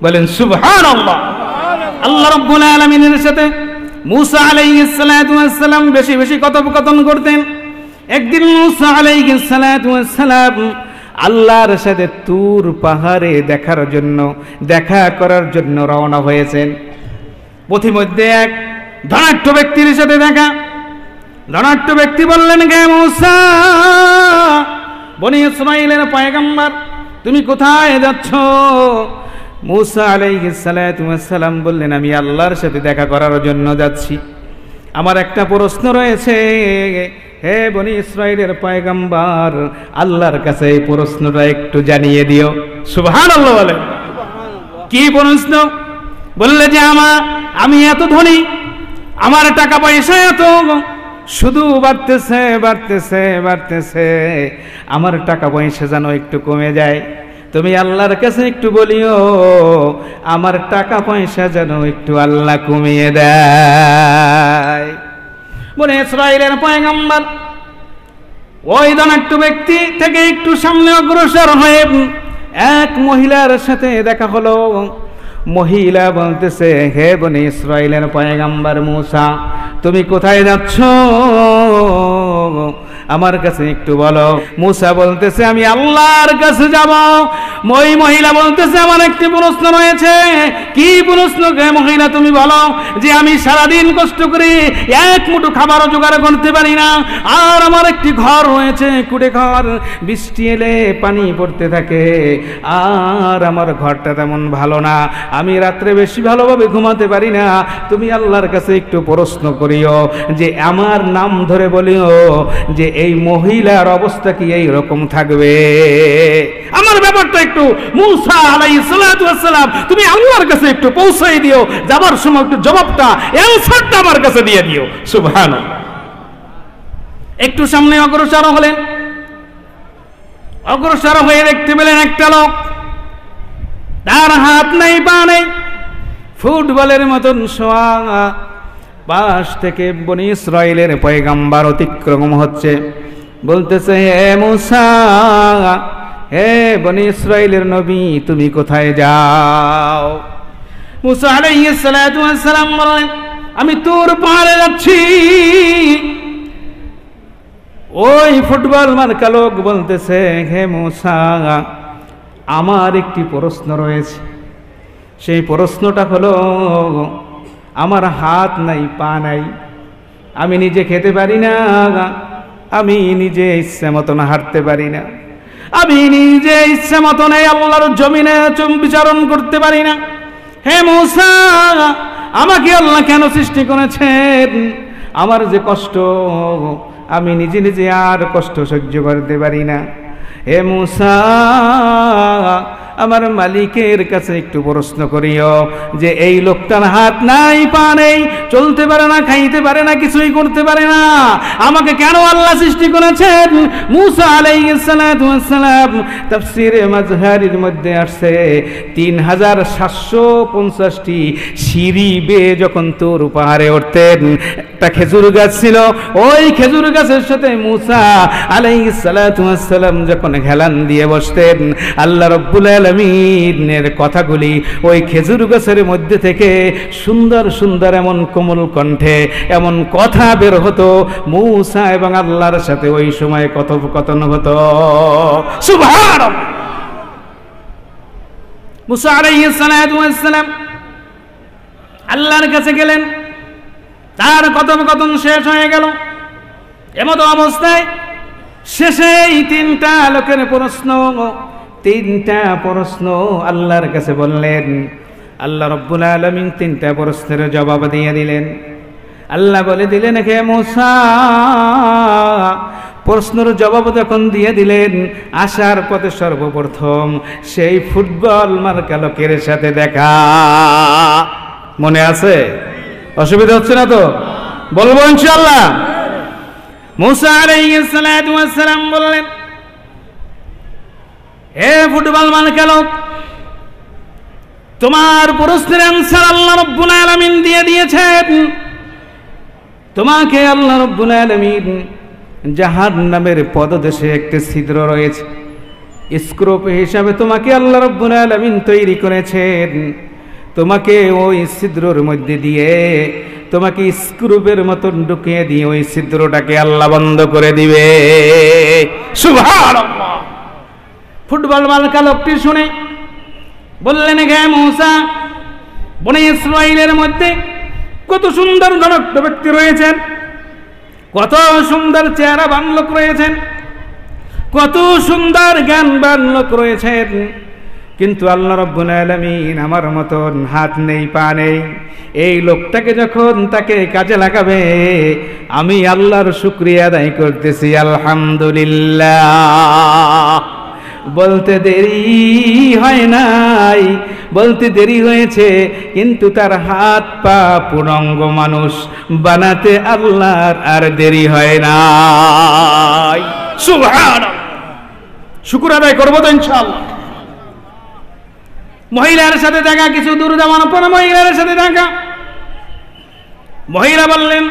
বলেন সুবহানাল্লাহ। আল্লাহ রাব্বুল আলামিনের সাথে মুসা আলাইহিস সালাতু ওয়াস সালাম বেশি বেশি কথোপকথন করতেন। একদিন মুসা আলাইহিস সালাতু ওয়াস সালাম আল্লাহর সাথে তুর পাহাড়ে দেখা করার জন্য রওনা হয়েছেন। পথিমধ্যে এক ধনাঢ্য ব্যক্তির সাথে দেখা। ধনাঢ্য ব্যক্তি বললেন, হে মুসা, বনি ইসরাঈলের পয়গম্বর, তুমি কোথায় যাচ্ছ? মুসা আলাইহিস সালাতু ওয়াস সালাম বললেন, আমি আল্লাহর সাথে দেখা করার জন্য যাচ্ছি। আমার একটা প্রশ্ন রয়েছে, হে বনি ইসরাঈলের পয়গম্বর, আল্লাহর কাছে এই প্রশ্নটা একটু জানিয়ে দিও। সুবহানাল্লাহ বলেন। কি প্রশ্ন? বললে যে আমি এত ধনী, আমার টাকা পয়সা এত, শুধু বাড়তেছে বাড়তেছে বাড়তেছে, আমার টাকা পয়সা যেন একটু কমে যায়। তুমি আল্লাহর কাছে একটু বলিও আমার টাকা পয়সা যেন একটু আল্লাহ কমিয়ে দেয়। বলে ইসরাঈলের পয়গম্বর ওই ধনাঢ্য ব্যক্তি থেকে একটু সামনে অগ্রসর হয়ে এক মহিলার সাথে দেখা হলো। মহিলা বলতেছে, হে বনি ইসরাঈলের পয়গম্বর মুসা, তুমি কোথায় যাচ্ছ? আমার কাছে একটু বলো। মুসা বলতেছে, আমি আল্লাহর কাছে যাব। ওই মহিলা বলতেছে, আমার একটি প্রশ্ন রয়েছে। কি প্রশ্ন? হে মহিলা, তুমি বলো। যে আমি সারাদিন কষ্ট করি, এক মুঠো খাবারও জোগাড় করতে পারি না, আর আমার একটি ঘর রয়েছে, কুড়ে ঘর, বৃষ্টি এলে পানি পড়তে থাকে, আর আমার ঘরটা তেমন ভালো না, আমি রাত্রে বেশি ভালোভাবে ঘুমাতে পারি না। তুমি আল্লাহর কাছে একটু প্রশ্ন করিও, যে আমার নাম ধরে বলিও যে এই মহিলার অবস্থা কি এই রকম থাকবে। আমার ব্যাপারটা একটু মুসা আলাইহিস সালাতু ওয়াস সালাম তুমি আল্লাহর কাছে একটু পৌঁছাই দিও, যাবার সময় একটু জবাবটা, অ্যানসারটা আমার কাছে দিয়ে দিও। সুবহানাল্লাহ। একটু সামনে অগ্রসর হলেন। অগ্রসর হয়ে দেখতে পেলেন একটা লোক, তার হাত নাই পা নেই, ফুটবলের মতন শোয়া। পাশ থেকে বনি ইসরাঈলের পয়গম্বর অতিক্রম হচ্ছে। বলতেছে, হে মুসা, হে বনি ইসরাঈলের নবী, তুমি কোথায় যাও? মুসা আলাইহিস সালাতু ওয়াস সালাম বলেন, আমি তুর পাহাড়ে যাচ্ছি। ওই ফুটবল মার্কা লোক বলতেছে, হে মুসা, আমার একটি প্রশ্ন রয়েছে। সেই প্রশ্নটা হলো, আমার হাত নাই পা নাই, আমি নিজে খেতে পারি না, আমি নিজে ইচ্ছা মতন হাঁটতে পারি না, আমি নিজে ইচ্ছা মতন এই আল্লাহর জমিনে বিচরণ করতে পারি না। হে মুসা, আমাকে আল্লাহ কেন সৃষ্টি করেছেন? আমার যে কষ্ট, আমি নিজে নিজে আর কষ্ট সহ্য করতে পারি না। হে মুসা, আমার মালিকের কাছে একটু প্রশ্ন করিও যে এই লোকটার হাত নাই পা নেই, চলতে পারে না, খাইতে পারে না, কিছুই করতে পারে না, আমাকে কেন আল্লাহ সৃষ্টি করেছেন? মুসা আলাইহিস সালাতু ওয়াস সালাম তাফসীরে মাজহারির মধ্যে আসছে 3750টি সিঁড়ি বেয়ে যখন তুর পাহাড়ে উঠতেন, একটা খেজুর গাছ ছিল, ওই খেজুর গাছের সাথে মুসা আলাইহিস সালাতু ওয়াস সালাম যখন হেলান দিয়ে বসতেন, আল্লাহ রাব্বুল আলামিনের কথাগুলি ওই খেজুর গাছের মধ্যে থেকে সুন্দর সুন্দর এমন কোমল কণ্ঠে এমন কথা বের হতো, মুসা এবং আল্লাহর সাথে ওই সময় কথোপকথন হতো। সুবহানাল্লাহ। মুসা আলাইহিস সালাতু ওয়াস সালাম আল্লাহর কাছে গেলেন, তার কথোপকথন শেষ হয়ে গেল। এমতো অবস্থায় শেষে এই তিনটা লোকের তিনটা প্রশ্ন আল্লাহর কাছে বললেন। আল্লাহ রাব্বুল আলামিন তিনটা প্রশ্নের জবাব দিয়ে দিলেন। আল্লাহ বলে দিলেন, হে মুসা, প্রশ্নের জবাব যখন দিয়ে দিলেন, আসার পথে সর্বপ্রথম সেই ফুটবল মার্কা লোকের সাথে দেখা। মনে আছে? অসুবিধা হচ্ছে না তো? বলবো ইনশাআল্লাহ। মুসা আলাইহিস সালাতু ওয়াস সালাম বললেন, হে ফুটবল মার্কা লোক, তোমার প্রশ্নের অ্যানসার আল্লাহ রাব্বুল আলামিন দিয়ে দিয়েছেন। তোমাকে আল্লাহ রাব্বুল আলামিন জাহান্নামের পদদেশে একটি ছিদ্র রয়েছে, স্ক্রুপ হিসাবে তোমাকে আল্লাহ রাব্বুল আলামিন তৈরি করেছেন। তোমাকে ওই ছিদ্রের মধ্যে দিয়ে তোমাকে স্ক্রুপের মতন ঢুকিয়ে দিয়ে ওই ছিদ্রটাকে আল্লাহ বন্ধ করে দিবে। সুবহানাল্লাহ। ফুটবল বালকা লোকটি শুনে বললেন, হে মূসা, বনী ইসরাঈলের মধ্যে কত সুন্দর ধনত্ব ব্যক্তি রয়েছেন, কত সুন্দর চেহারাবান লোক রয়েছেন, কত সুন্দর জ্ঞানবান লোক রয়েছেন, কিন্তু আল্লাহ রাব্বুল আলামিন আমার মতন হাত নেই পা নেই। এই লোকটাকে যখন তাকে কাজে লাগাবে আমি আল্লাহর শুকরিয়া আদায় করতেছি আলহামদুলিল্লাহ। বলতে দেরি হয় নাই, বলতে দেরি হয়েছে, কিন্তু তার হাত পা পূর্ণাঙ্গ মানুষ বানাতে আল্লাহর আর দেরি হয় নাই। সুবহানাল্লাহ। শুকর আদায় করবো তো ইনশাআল্লাহ। মহিলার সাথে দেখা, কিছু দূর যাওয়ার পর মহিলার সাথে দেখা। মহিলা বললেন,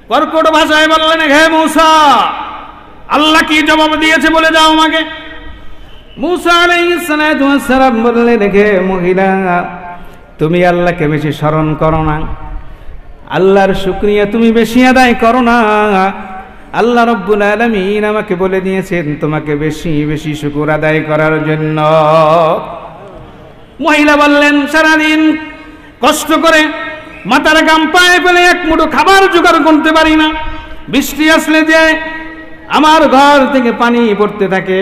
কর্কট ভাষায় বললেন, হে মূসা, আল্লাহ কি জবাব দিয়েছে বলে যাও আমাকে। মূসা আলাইহিস সালাতু ওয়াস সালাম বললেন, হে মহিলা, তুমি আল্লাহকে বেশি স্মরণ করো না, আল্লাহর শুকরিয়া তুমি বেশি আদায় করো না। আল্লাহ রাব্বুল আলামিন আমাকে বলে দিয়েছেন তোমাকে বেশি বেশি শুকর আদায় করার জন্য। মহিলা বললেন, সারাদিন কষ্ট করে মাথার ঘাম পায়ে ফেলে এক মুঠো খাবার জোগাড় করতে পারি না, বৃষ্টি আসলে যে আমার ঘর থেকে পানি পড়তে থাকে,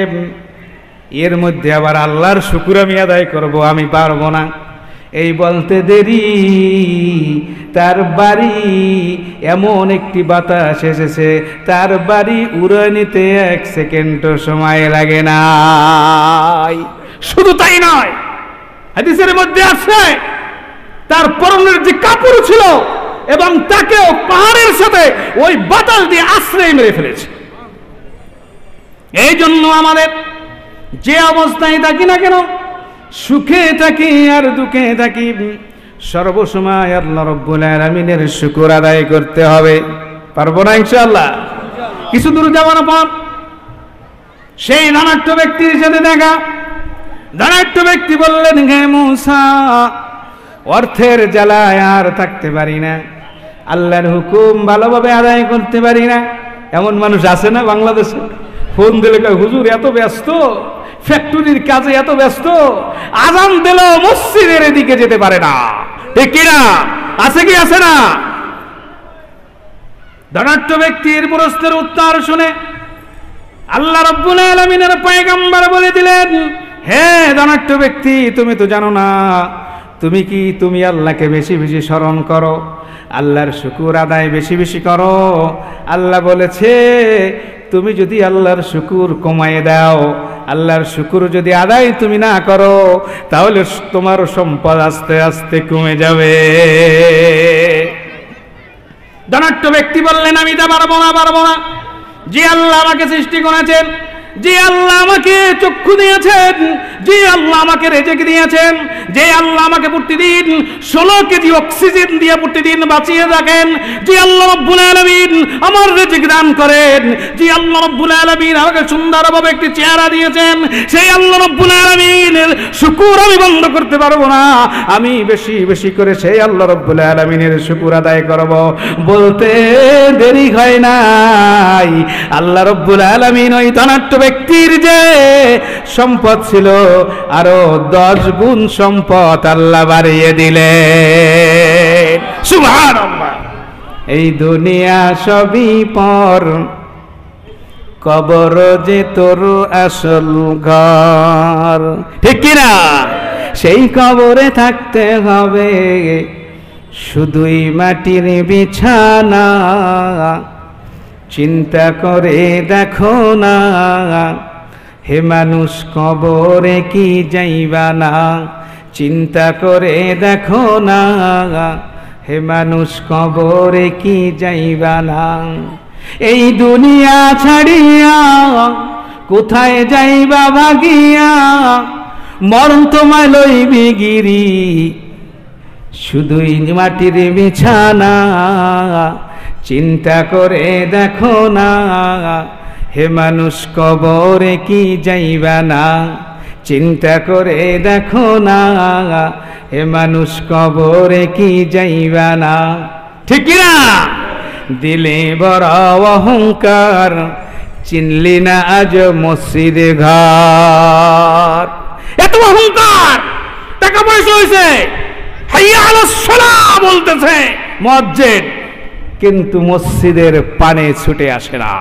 এর মধ্যে আবার আল্লাহর শুকর আমি আদায় করব, আমি পারবো না। এই বলতে দেরি তার বাড়ি এমন একটি বাতাস এসেছে, তার বাড়ি উড়ে নিতে 1 সেকেন্ডও সময় লাগে না। শুধু তাই নয়, হাদিসের মধ্যে আছে তার পরনের যে কাপড় ছিল এবং তাকেও পাহাড়ের সাথে ওই বাতাস দিয়ে আশ্রয় মেরে ফেলেছে। এই জন্য আমাদের যে অবস্থায় থাকি না কেন, সুখে থাকি আর দুঃখে থাকি, সর্বসময় আল্লাহ রাব্বুল আলামিনের শুকর আদায় করতে হবে। পারবো না ইনশাআল্লাহ। কিছু দূর যাওয়ার পর সেই ধনাঢ্য ব্যক্তির সাথে দেখা। ধনাঢ্য ব্যক্তি বললেন, হে মূসা, অর্থের জ্বালায় আর থাকতে পারি না, আল্লাহর হুকুম ভালোভাবে আদায় করতে পারি না। এমন মানুষ আছে না বাংলাদেশে? ফোন দিলে কয়, হুজুর এত ব্যস্ত, ফ্যাক্টরির কাজে এত ব্যস্ত, আজান দিল মসজিদের দিকে যেতে পারে না। ঠিক কিনা? আছে কি আছে না? ধনাঢ্য ব্যক্তির প্রশ্নের উত্তর শুনে আল্লাহ রাব্বুল আলামিনের পয়গম্বর বলে দিলেন, হে ধনাঢ্য ব্যক্তি, তুমি তো জানো না, তুমি আল্লাহকে বেশি বেশি স্মরণ করো, আল্লাহর শুকর আদায় বেশি বেশি করো। আল্লাহ বলেছে তুমি যদি আল্লাহর শুকর কমায় দাও, আল্লাহর শুকর যদি আদায় তুমি না করো, তাহলে তোমার সম্পদ আস্তে আস্তে কমে যাবে। ধনাঢ্য ব্যক্তি বললেন, আমি তা পারবো না। যে আল্লাহ আমাকে সৃষ্টি করেছেন, যে আল্লাহ আমাকে চক্ষু দিয়েছেন, যে আল্লাহ আমাকে রেজেক দিয়েছেন, যে আল্লাহ আমাকে প্রতিদিন 16 কেজি অক্সিজেন দিয়ে প্রতিদিন বাঁচিয়ে রাখেন, যে আল্লাহ রাব্বুল আলামিন আমার রেজেক দান করেন, যে আল্লাহ রাব্বুল আলামিন আমাকে সুন্দরভাবে একটি চেহারা দিয়েছেন, সেই আল্লাহ রাব্বুল আলামিনের শুকর আমি বন্ধ করতে পারবো না। আমি বেশি বেশি করে সেই আল্লাহ রাব্বুল আলামিনের শুকর আদায় করব। বলতে দেরি হয় নাই, আল্লাহ রাব্বুল আলামিন ওই ধনাঢ্য ব্যক্তির যে সম্পদ ছিল আরো 10 গুণ সম্পদ আল্লাহ বাড়িয়ে দিলেন। সুবহানাল্লাহ। এই দুনিয়া সবই পর, কবর যে তোর আসল ঘর। ঠিক কিনা? সেই কবরে থাকতে হবে শুধুই মাটির বিছানা। চিন্তা করে দেখো না হে মানুষ, কবরে কি যাইবা না? চিন্তা করে দেখো না হে মানুষ, কবরে কি যাইবা না? এই দুনিয়া ছাড়িয়া কোথায় যাইবা ভাগিয়া? মরণ তোমায় লইবি গিরি, শুধুই মাটির বিছানা। চিন্তা করে দেখো না হে মানুষ কবরে কি যাইবা না, চিন্তা করে দেখো না, হে মানুষ কবরে কি যাইবা না। ঠিক কিনা? দিলে বড় অহংকার, চিনলি না আজ মসজিদে ঘর। এত অহংকার, টাকা পয়সা হয়েছে, হাইয়া আলাস সালাহ বলতেছে মুয়াজ্জিন, কিন্তু মসজিদের পানে ছুটে আসে না।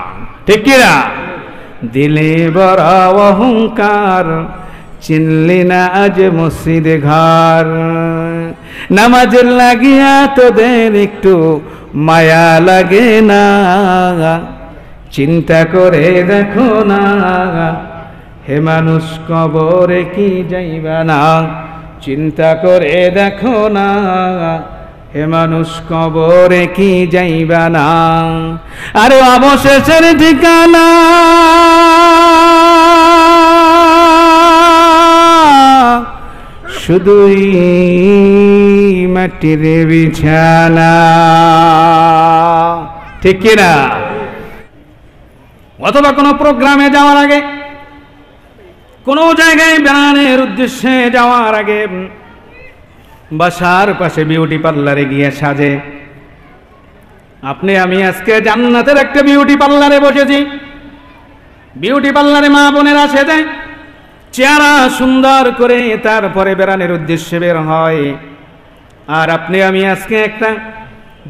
ঠিক কিনা? দিলে বড় অহংকার, চিনলি না আজ মসজিদে ঘর। নামাজের লাগিয়া তোদের একটু মায়া লাগে না, চিন্তা করে দেখো না, হে মানুষ কবরে কি যাইবা না, চিন্তা করে দেখো না, হে মানুষ কবরে কি যাইবা না। আরে অবশেষের ঠিকানা শুধুই মাটির বিছানা। ঠিক কিনা? অথবা কোনো প্রোগ্রামে যাওয়ার আগে, কোনো জায়গায় বেড়ানোর উদ্দেশ্যে যাওয়ার আগে বাসার পাশে বিউটি পার্লারে গিয়ে সাজে। আপনি আমি আজকে জান্নাতের একটা বিউটি পার্লারে বসেছি। বিউটি পার্লারে মা বোনেরা সেজে চেহারা সুন্দর করে তারপরে বেড়ানোর উদ্দেশ্যে বের হয়। আর আপনি আমি আজকে একটা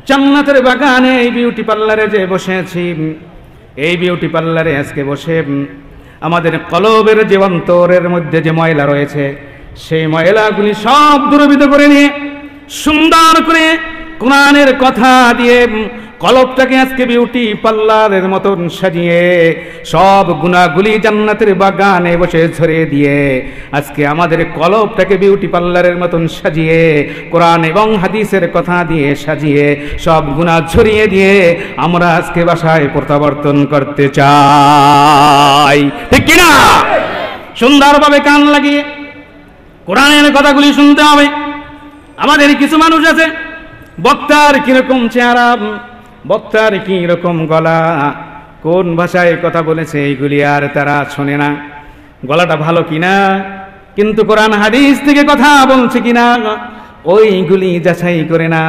জান্নাতের বাগানে এই বিউটি পার্লারে যে বসেছি, এই বিউটি পার্লারে আজকে বসে আমাদের কলবের যে অন্তরের মধ্যে যে ময়লা রয়েছে, সেই ময়লাগুলি সব দূরীভূত করে নিয়ে সুন্দর করে কোরআনের কথা দিয়ে কলবটাকে আজকে বিউটি পার্লারের মতন সাজিয়ে সব গুনাহগুলি জান্নাতের বাগানে বসে ছড়িয়ে দিয়ে আজকে আমাদের কলবটাকে বিউটি পার্লারের মতন সাজিয়ে কোরআন এবং হাদিসের কথা দিয়ে সাজিয়ে সব গুনাহ ছড়িয়ে দিয়ে আমরা আজকে বাসায় প্রত্যাবর্তন করতে চাই। ঠিক কিনা? সুন্দরভাবে কান লাগিয়ে কোরআনের কথাগুলি শুনতে হবে। আমাদের কিছু মানুষ আছে, বক্তার কিরকম চেহারা, বক্তার কি রকম গলা, কোন ভাষায় কথা বলেছে এইগুলি আর তারা শোনে না, গলাটা ভালো কিনা, কিন্তু কোরআন হাদিস থেকে কথা বলছে কিনা ওইগুলি যাচাই করে না।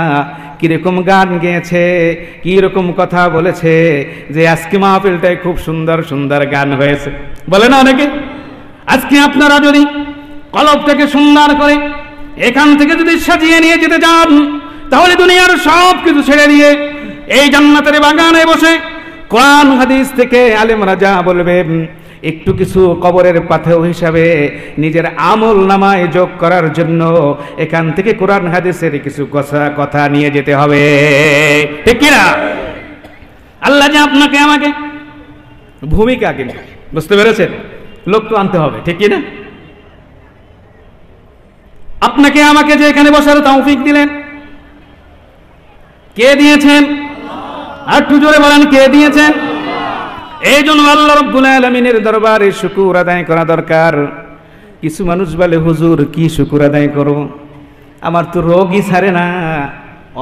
কিরকম গান গেয়েছে, কি রকম কথা বলেছে, যে আজকে মাহফিলটায় খুব সুন্দর সুন্দর গান হয়েছে বলে না অনেকে। আজকে আপনারা যদি কলবটাকে সুন্দর করে এখান থেকে যদি সাজিয়ে নিয়ে যেতে চান, তাহলে দুনিয়ার সব কিছু ছেড়ে দিয়ে এই জান্নাতের বাগানে বসে কোরআন হাদিস থেকে আলেমরা যা বলবে একটু কিছু কবরের পাথেয় হিসাবে নিজের আমল নামায় যোগ করার জন্য এখান থেকে কোরআন হাদিসের কিছু কথা নিয়ে যেতে হবে। ঠিক কিনা? আল্লাহ যে আপনাকে আমাকে ভূমিকা, কিন্তু বুঝতে পেরেছেন, লোক তো আনতে হবে। ঠিক কিনা? আপনাকে আমাকে যে এখানে বসার তৌফিক দিলেন, কে দিয়েছেন? আর একটু জোরে বলেন, কে দিয়েছেন? এই জন্য আল্লাহ রাব্বুল আলামিনের দরবারে শুকর আদায় করা দরকার। কিছু মানুষ বলে, হুজুর কি শুকর আদায় করব, আমার তো রোগই ছাড়ে না,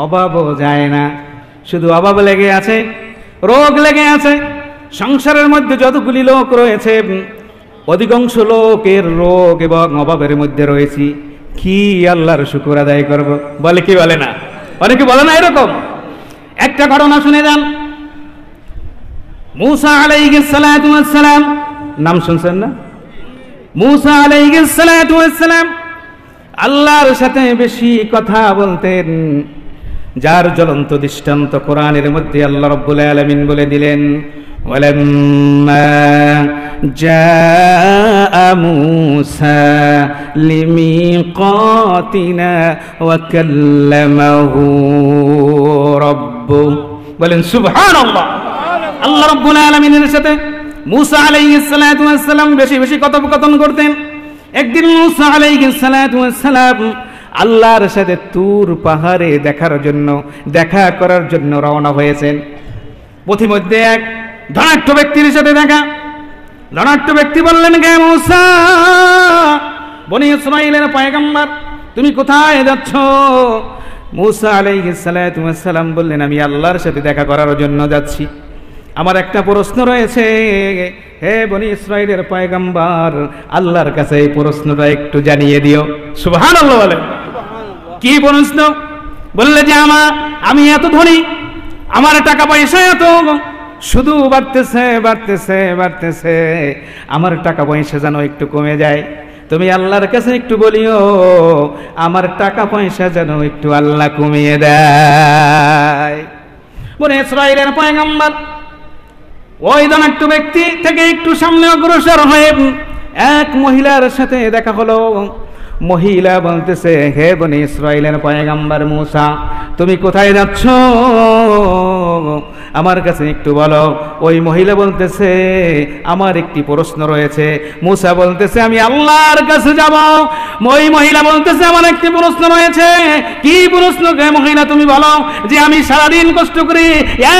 অভাবও যায় না, শুধু অভাব লেগে আছে, রোগ লেগে আছে। সংসারের মধ্যে যতগুলি লোক রয়েছে অধিকাংশ লোকের রোগ এবং অভাবের মধ্যে রয়েছি, কি আল্লাহর শুকর আদায় করব? বলে কি বলে না? অনেকে বলে না এরকম। একটা ঘটনা শুনে যান। মুসা আলাইহিস সালাতু ওয়াস সালাম, নাম শুনছেন না? মুসা আলাইহিস সালাতু ওয়াস সালাম আল্লাহর সাথে বেশি কথা বলতেন, যার জ্বলন্ত দৃষ্টান্ত কোরআনের মধ্যে আল্লাহ রাব্বুল আলামিন বলে দিলেন, ওয়ালাম্মা জাআ মুসা লিমিকাতিনা ওয়া কাল্লামাহু রাব্বুহু। বলেন সুবহানাল্লাহ। আল্লাহ রাব্বুল আলামিনের সাথে মুসা আলাইহিস সালাতু ওয়াস সালাম বেশি বেশি কথোপকথন করতেন। একদিন মুসা আলাইহিস সালাতু ওয়াস সালাম আল্লাহর সাথে তুর পাহাড়ে দেখা করার জন্য রওনা হয়েছেন। পথিমধ্যে এক ধনাঢ্য ব্যক্তির সাথে দেখা। ধনাঢ্য ব্যক্তি বললেন, গে মুসা, বনি ইসরাঈলের পয়গম্বর, তুমি কোথায় যাচ্ছ? মুসা আলাইহিস সালাতু ওয়াস সালাম বললেন, আমি আল্লাহর সাথে দেখা করার জন্য যাচ্ছি। আমার একটা প্রশ্ন রয়েছে, হে বনি ইসরাইলের পয়গম্বর, আল্লাহর কাছে এই প্রশ্নটা একটু জানিয়ে দিও। সুবহানাল্লাহ বলে। কি প্রশ্ন? বললে যে আমি এত ধনী, আমার টাকা পয়সা এত, শুধু বাড়তেছে বাড়তেছে বাড়তেছে, আমার টাকা পয়সা যেন একটু কমে যায়। তুমি আল্লাহর কাছে একটু বলিও আমার টাকা পয়সা যেন একটু আল্লাহ কমিয়ে দেয়। বনি ইসরাইলের পয়গম্বর ওই ধনাঢ্য ব্যক্তি থেকে একটু সামনে অগ্রসর হয়ে এক মহিলার সাথে দেখা হলো। মহিলা বলতেছে, হে বনি ইসরাইলের পয়গম্বর মূসা, তুমি কোথায় যাচ্ছ? আমার কাছে একটু বলো। ওই মহিলা বলতেছে, আমার একটি প্রশ্ন রয়েছে। মূসা বলতেছে, আমি আল্লাহর কাছে যাব। ওই মহিলা বলতেছে, আমার একটি প্রশ্ন রয়েছে। কি প্রশ্ন গে মহিলা, তুমি বলো। যে আমি সারাদিন কষ্ট করি,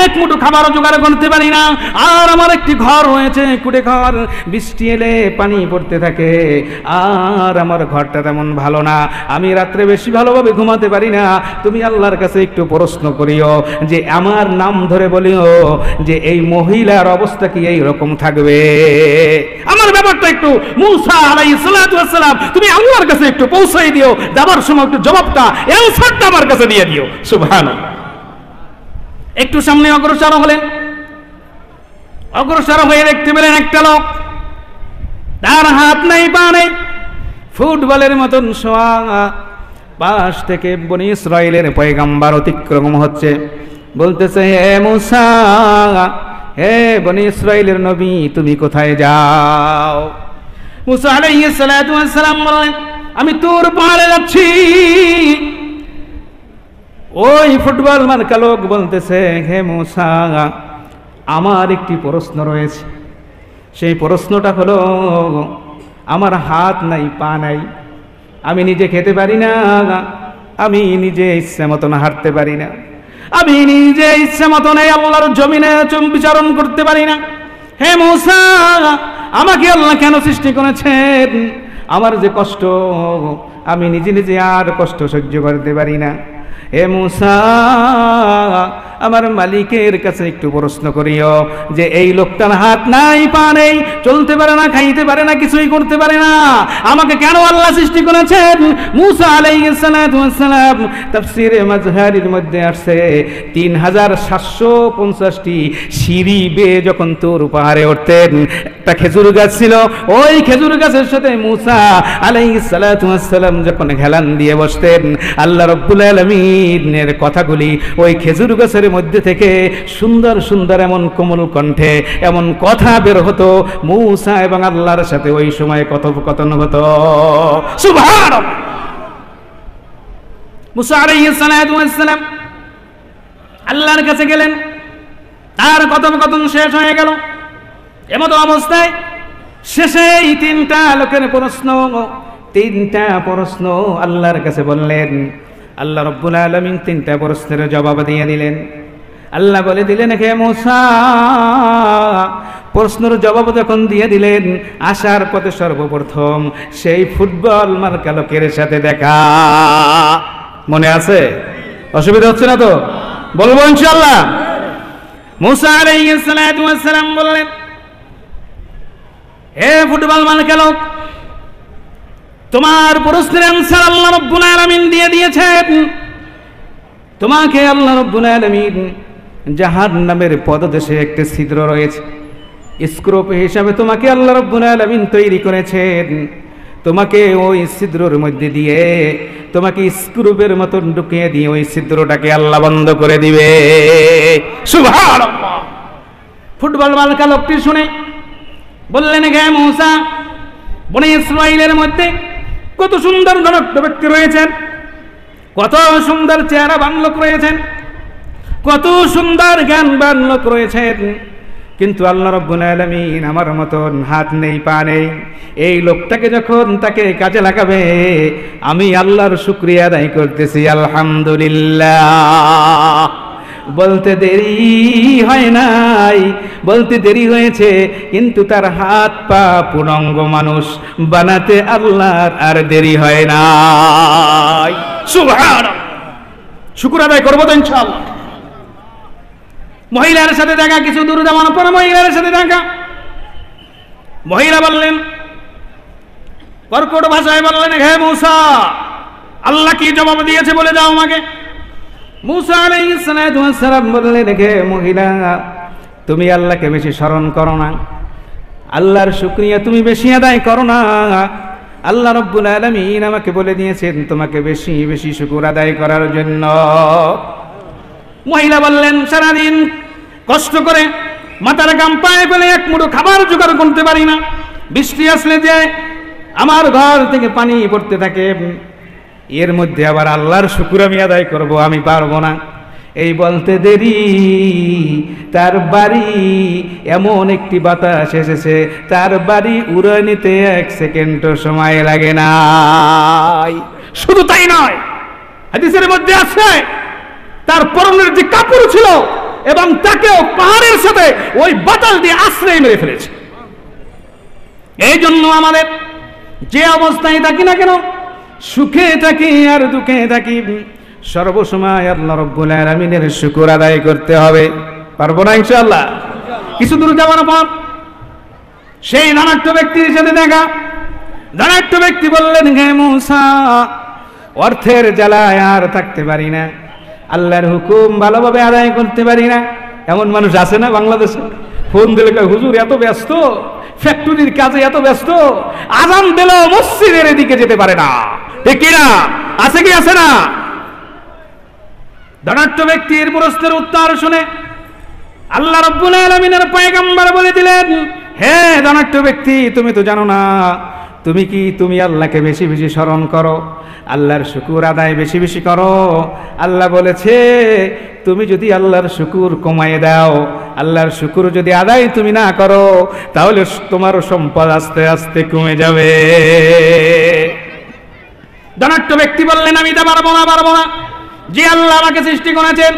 এক মুঠো খাবারও জোগাড় করতে পারি না, আর আমার একটি ঘর রয়েছে, কুড়ে ঘর, বৃষ্টি এলে পানি পড়তে থাকে, আর আমার ঘরটা তেমন ভালো না, আমি রাত্রে বেশি ভালোভাবে ঘুমাতে পারি না। তুমি আল্লাহর কাছে একটু প্রশ্ন করিও যে আমার নাম ধরে বলিও যে এই মহিলার অবস্থা কি এই রকম থাকবে। আমার ব্যাপারটা একটু মূসা আলাইহিস সালাতু ওয়াস সালাম তুমি আল্লাহর কাছে একটু পৌঁছাই দিও, যাবার সময় একটু জবাবটা অ্যানসারটা আমার কাছে দিয়ে দিও। সুবহানাল্লাহ। একটু সামনে অগ্রসর হলেন। অগ্রসর হয়ে দেখতে পেলেন একটা লোক, তার হাত নাই পা নেই, ফুটবলের মতন শোয়া। পাশ থেকে বনি ইসরাইলের পয়গম্বর অতিক্রম হচ্ছে, বলতেছে, হে মূসা, হে বনি ইসরাইলের নবী, তুমি কোথায় যাও? মূসা আলাইহিস সালাতু ওয়াস সালাম বলেন, আমি তুর পাহাড়ে যাচ্ছি। ওই ফুটবল মার্কা লোক বলতেছে, হে মূসা, আমার একটি প্রশ্ন রয়েছে। সেই প্রশ্নটা হলো, আমার হাত নাই পা নাই, আমি নিজে খেতে পারি না, আমি নিজে ইচ্ছা মতন হাঁটতে পারি না, আমি নিজে ইচ্ছা মতন এই আল্লাহর জমিনে বিচরণ করতে পারি না। হে মূসা, আমাকে আল্লাহ কেন সৃষ্টি করেছেন? আমার যে কষ্ট, আমি নিজে নিজে আর কষ্ট সহ্য করতে পারি না। হে মূসা, আমার মালিকের কাছে একটু প্রশ্ন করিও যে এই লোকটার হাত নাই পা নেই, চলতে পারে না, খাইতে পারে না, কিছুই করতে পারে না, আমাকে কেন আল্লাহ সৃষ্টি করেছেন? মূসা আলাইহিস সালাতু ওয়াস সালাম তাফসীরে মাজহারির মধ্যে আসছে 3750টি সিঁড়ি বেয়ে যখন তুর পাহাড়ে উঠতেন, একটা খেজুর গাছ ছিল, ওই খেজুর গাছের সাথে মূসা আলাইহিস সালাতু ওয়াস সালাম যখন হেলান দিয়ে বসতেন, আল্লাহ রাব্বুল আলামিনের কথাগুলি ওই খেজুর গাছের মধ্যে থেকে সুন্দর সুন্দর এমন কোমল কণ্ঠে এমন কথা বের হতো, মূসা এবং আল্লাহর সাথে ওই সময় কথোপকথন হতো। সুবহানাল্লাহ। মূসা আলাইহিস সালাতু ওয়াস সালাম আল্লাহর কাছে গেলেন, তার কথোপকথন শেষ হয়ে গেল। এমত অবস্থায় শেষে এই তিনটা লোকের তিনটা প্রশ্ন আল্লাহর কাছে বললেন। আল্লাহ রাব্বুল আলামিন তিনটা প্রশ্নের জবাব দিয়ে দিলেন। আল্লাহ বলে দিলেন, হে মূসা, প্রশ্নের জবাব যখন দিয়ে দিলেন, আসার পথে সর্বপ্রথম সেই ফুটবল মার্কা লোকের সাথে দেখা। মনে আছে? অসুবিধা হচ্ছে না তো? বলবো ইনশাআল্লাহ। মূসা আলাইহিস সালাতু ওয়াস সালাম বললেন, হে ফুটবল মার্কা লোক, তোমার প্রশ্নের আনসার আল্লাহ রাব্বুল আলামিন দিয়ে দিয়েছেন। তোমাকে আল্লাহ রাব্বুল আলামিন জাহান্নামের পদদেশে একটা ছিদ্র রয়েছে, স্ক্রুপ হিসাবে তোমাকে আল্লাহ রাব্বুল আলামিন তৈরি করেছেন। তোমাকে ওই ছিদ্রের মধ্যে দিয়ে তোমাকে স্ক্রুপের মতন ঢুকিয়ে দিয়ে ওই ছিদ্রটাকে আল্লাহ বন্ধ করে দিবে। সুবহানাল্লাহ। ফুটবল মার্কা লোকটি শুনে বললেন, হে মূসা, বনি ইসরাইলের মধ্যে কত সুন্দর ধনাঢ্য ব্যক্তি রয়েছেন, কত সুন্দর চেহারাবান লোক রয়েছেন, কত সুন্দর জ্ঞানবান লোক রয়েছেন, কিন্তু আল্লাহ রাব্বুল আলামিন আমার মতন হাত নেই পা নেই, এই লোকটাকে যখন তাকে কাজে লাগাবে, আমি আল্লাহর শুকরিয়া আদায় করতেছি আলহামদুলিল্লাহ। বলতে দেরি হয় নাই, বলতে দেরি হয়েছে, কিন্তু তার হাত পা পূর্ণাঙ্গ মানুষ বানাতে আল্লাহর আর দেরি হয় নাই। সুবহানাল্লাহ। শুকর আদায় করবো তো ইনশাআল্লাহ। মহিলার সাথে দেখা, কিছু দূর যাওয়ার পর মহিলার সাথে দেখা। মহিলা বললেন, কর্কট ভাষায় বললেন, হে মূসা, আল্লাহ কি জবাব দিয়েছে বলে দাও আমাকে। মূসা আলাইহিস সালাম বললেন, হে মহিলা, তুমি আল্লাহকে বেশি স্মরণ করো না, আল্লাহর শুকরিয়া তুমি বেশি আদায় করো না। আল্লাহ রাব্বুল আলামিন আমাকে বলে দিয়েছেন তোমাকে বেশি বেশি শুকর আদায় করার জন্য। মহিলা বললেন, সারাদিন কষ্ট করে মাথার গাম পায়ে ফেলে এক মুঠো খাবার জোগাড় করতে পারি না, বৃষ্টি আসলে যে আমার ঘর থেকে পানি পড়তে থাকে, এর মধ্যে আবার আল্লাহর শুকর আমি আদায় করব, আমি পারবো না। এই বলতে দেরি তার বাড়ি এমন একটি বাতাস এসেছে, তার বাড়ি উড়ে নিতে 1 সেকেন্ডও সময় লাগে না। শুধু তাই নয়, হাদিসের মধ্যে আছে তার পরনের যে কাপড় ছিল এবং তাকেও পাহাড়ের সাথে ওই বাতাস দিয়ে আশ্রয় মেরে ফেলেছে। এই জন্য আমাদের যে অবস্থায় থাকি না কেন, সুখে থাকি আর দুঃখে থাকি, সর্বসময় আল্লাহ রাব্বুল আলামিনের শুকর আদায় করতে হবে। পারবো না ইনশাআল্লাহ? কিছু দূর যাওয়ার পর সেই ধনাঢ্য ব্যক্তির সাথে দেখা। ধনাঢ্য ব্যক্তি বললেন, হে মূসা, অর্থের জ্বালায় আর থাকতে পারি না, আল্লাহর হুকুম ভালোভাবে আদায় করতে পারি না। এমন মানুষ আছে না বাংলাদেশে? ফোন দিলে হুজুর এত ব্যস্ত, ফ্যাক্টরির কাজে এত ব্যস্ত, আজান দিলেও মসজিদের এদিকে যেতে পারে না। ঠিক কিনা? আছে কি আছে না? ধনাঢ্য ব্যক্তির প্রশ্নের উত্তর শুনে আল্লাহ রাব্বুল আলামিনের পয়গম্বর বলে দিলেন, হে ধনাঢ্য ব্যক্তি, তুমি তো জানো না, তুমি আল্লাহকে বেশি বেশি স্মরণ করো, আল্লাহর শুকর আদায় বেশি বেশি করো। আল্লাহ বলেছে, তুমি যদি আল্লাহর শুকর কমায় দাও, আল্লাহর শুকর যদি আদায় তুমি না করো, তাহলে তোমার সম্পদ আস্তে আস্তে কমে যাবে। ধনাঢ্য ব্যক্তি বললেন, আমি তা পারবো না। যে আল্লাহ আমাকে সৃষ্টি করেছেন,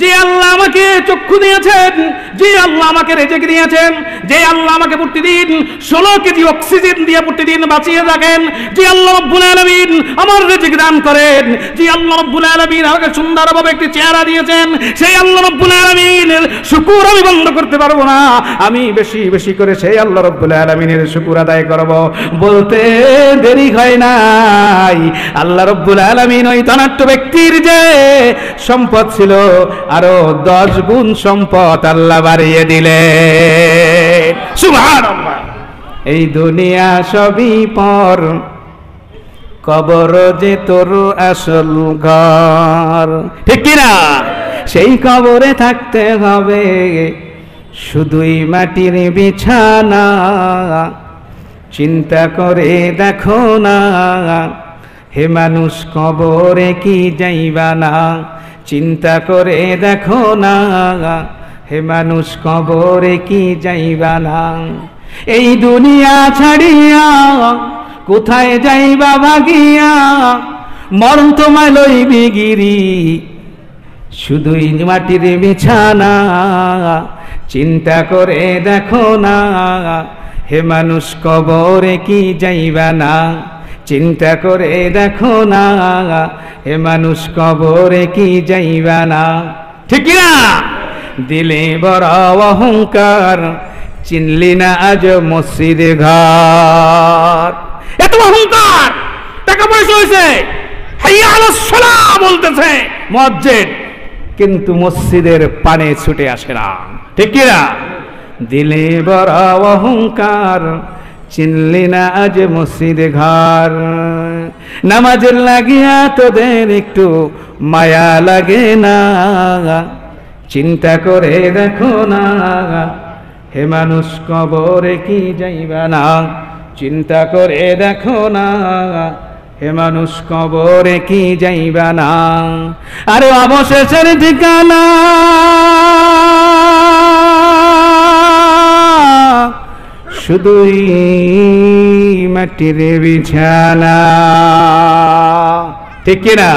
যে আল্লাহ আমাকে চক্ষু দিয়েছেন, যে আল্লাহ আমাকে রেজেক দিয়েছেন, যে আল্লাহ আমাকে প্রতিদিন 16 কেজি অক্সিজেন দিয়ে প্রতিদিন বাঁচিয়ে রাখেন, যে আল্লাহ রাব্বুল আলামিন আমার রেজেক দান করেন, যে আল্লাহ রাব্বুল আলামিন আমাকে সুন্দরভাবে একটি চেহারা দিয়েছেন, সেই আল্লাহ রাব্বুল আলামিনের শুকর আমি বন্ধ করতে পারবো না। আমি বেশি বেশি করে সেই আল্লাহ রাব্বুল আলামিনের শুকর আদায় করব। বলতে দেরি হয় নাই, আল্লাহ রাব্বুল আলামিন ওই ধনাঢ্য ব্যক্তির যে সম্পদ ছিল আরো 10 গুণ সম্পদ আল্লাহ বাড়িয়ে দিলেন। সুবহানাল্লাহ। এই দুনিয়া সবই পর, কবর যে তোর আসল ঘর। ঠিক কিনা? সেই কবরে থাকতে হবে শুধুই মাটির বিছানা। চিন্তা করে দেখো না, হে মানুষ, কবরে কি যাইবা না? চিন্তা করে দেখো না, হে মানুষ, কবরে কি যাইবা না? এই দুনিয়া ছাড়িয়া কোথায় যাইবা ভাগিয়া? মরণ তোমায় লইবি গিরি, শুধুই মাটির বিছানা। চিন্তা করে দেখো না, হে মানুষ, কবরে কি যাইবা না? চিন্তা করে দেখো না, হে মানুষ, কবরে কি যাইবা না? ঠিক না? দিলে বড় অহংকার, চিনলি না আজ মসজিদ ঘর। এত অহংকার, টাকা পয়সা হয়েছে, হাইয়া আলাস সালাহ বলতেছে মুয়াজ্জিন, কিন্তু মসজিদের পানে ছুটে আসে না। ঠিক কিনা? দিলে বড় অহংকার, চিনলি না আজ মসজিদ ঘর। নামাজের লাগিয়া তোদের একটু মায়া লাগে না? চিন্তা করে দেখো না, হে মানুষ, কবরে কি যাইবা না? চিন্তা করে দেখো না, হে মানুষ, কবরে কি যাইবা না? আরে অবশেষের ঠিকানা শুধুই মাটির বিছানা। ঠিক কিনা?